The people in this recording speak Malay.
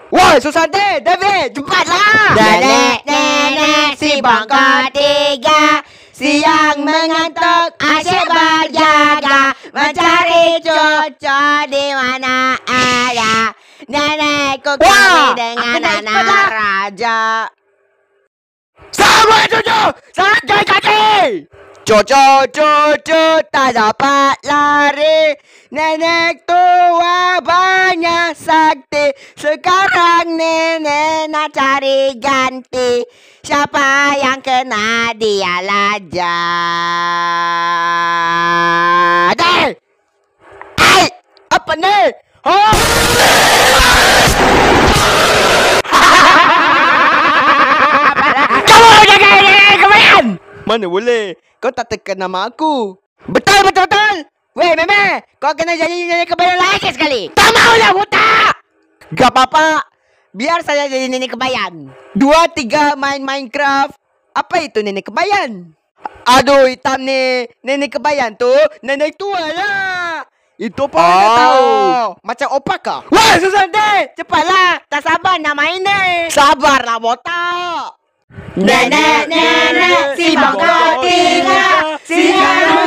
Woi, Susanti, David, cepatlah! Nenek si bongkok 3 siang mengantuk, asyik berjaga mencari cucu di mana ada. Nenekku kawin dengan anak raja. Sama cucu, santai kaki! Cucu tak dapat lari. Nenek tua banyak sakti. Sekarang nenek nak cari ganti. Siapa yang kena dialah jadi. Apa ni? Oh! Kamu jaga kebayan. Mana boleh? Kau tak tekan nama aku. Betul. Weh, Meme, kau kena jadi nenek kebayan lagi sekali. Tak maulah, buta. Gak apa-apa. Biar saya jadi nenek kebayan. 2-3 main Minecraft. Apa itu nenek kebayan? Aduh, hitam ni. Nenek kebayan tu nenek tua lah. Itu pun dah tahu. Macam opak kah? Wah, Susanti, cepatlah. Tak sabar nak main ni. Sabarlah, botak. Nenek si bongkok 3 siang